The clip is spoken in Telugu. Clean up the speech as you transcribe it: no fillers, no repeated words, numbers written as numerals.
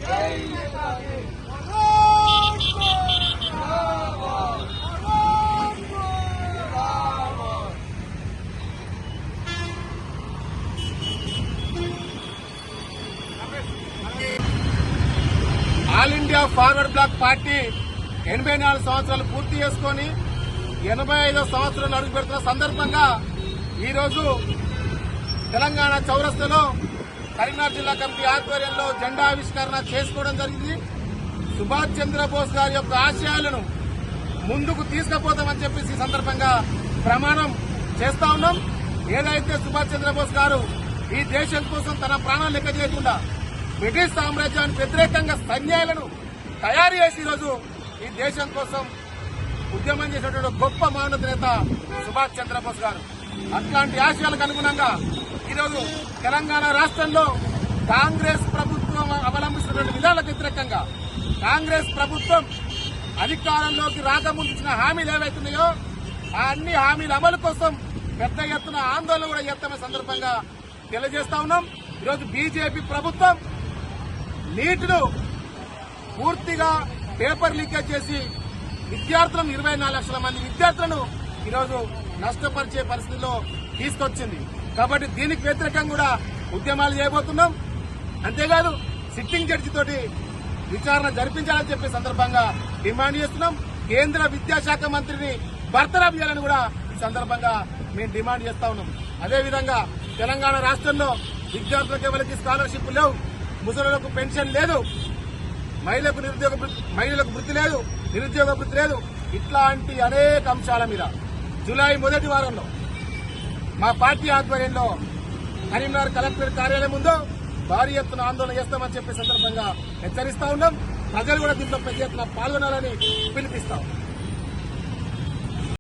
All India forward bloc party 84 సంవత్సరాలు పూర్తి చేసుకుని 85వ సంవత్సరంలో అడుగు పెడుతున్న సందర్భంగా ఈరోజు తెలంగాణ చౌరస్తాలో కరీంనగర్ జిల్లా కమిటీ ఆధ్వర్యంలో జెండా ఆవిష్కరణ చేసుకోవడం జరిగింది. సుభాష్ చంద్రబోస్ గారి యొక్క ఆశయాలను ముందుకు తీసుకుపోతామని చెప్పేసి ఈ సందర్భంగా ప్రమాణం చేస్తా ఉన్నాం. ఏదైతే సుభాష్ చంద్రబోస్ గారు ఈ దేశం కోసం తన ప్రాణాలు లెక్క చేయకుండా బ్రిటిష్ సామ్రాజ్యానికి వ్యతిరేకంగా సైన్యాలను తయారు చేసి ఈరోజు ఈ దేశం కోసం ఉద్యమం చేసినటువంటి గొప్ప మహోన్నత నేత సుభాష్ చంద్రబోస్ గారు. అట్లాంటి ఆశయాలకు అనుగుణంగా ఈరోజు తెలంగాణ రాష్ట్రంలో కాంగ్రెస్ ప్రభుత్వం అవలంబిస్తున్నటువంటి విధానాలకు వ్యతిరేకంగా కాంగ్రెస్ ప్రభుత్వం అధికారంలోకి రాకముందు ఇచ్చిన హామీలు ఏవైతున్నాయో ఆ అన్ని హామీల అమలు కోసం పెద్ద ఎత్తున ఆందోళన కూడా చేస్తామనే సందర్భంగా తెలియజేస్తా ఉన్నాం. ఈరోజు బీజేపీ ప్రభుత్వం నీటిను పూర్తిగా పేపర్ లీకేజ్ చేసి విద్యార్థులను 24 లక్షల మంది విద్యార్థులను ఈరోజు నష్టపరిచే పరిస్థితిలో తీసుకొచ్చింది. కాబట్టి దీనికి వ్యతిరేకంగా కూడా ఉద్యమాలు చేయబోతున్నాం. అంతేకాదు సిట్టింగ్ జడ్జి తోటి విచారణ జరిపించాలని చెప్పే సందర్భంగా డిమాండ్ చేస్తున్నాం. కేంద్ర విద్యాశాఖ మంత్రిని బర్తరఫ్ చేయాలని కూడా ఈ సందర్భంగా మేము డిమాండ్ చేస్తా ఉన్నాం. అదేవిధంగా తెలంగాణ రాష్ట్రంలో విద్యార్థులకు ఎవరికి స్కాలర్షిప్ లేవు, ముసలులకు పెన్షన్ లేదు, మహిళలకు వృత్తి లేదు, నిరుద్యోగ వృత్తి లేదు. ఇట్లాంటి అనేక అంశాల మీద జూలై మొదటి వారంలో మా పార్టీ ఆధ్వర్యంలో కరీంనగర్ కలెక్టర్ కార్యాలయం ముందు భారీ ఎత్తున ఆందోళన చేస్తామని చెప్పే సందర్భంగా హెచ్చరిస్తా ఉన్నాం. ప్రజలు కూడా దీంట్లో పెద్ద ఎత్తున పాల్గొనాలని పిలిపిస్తాం.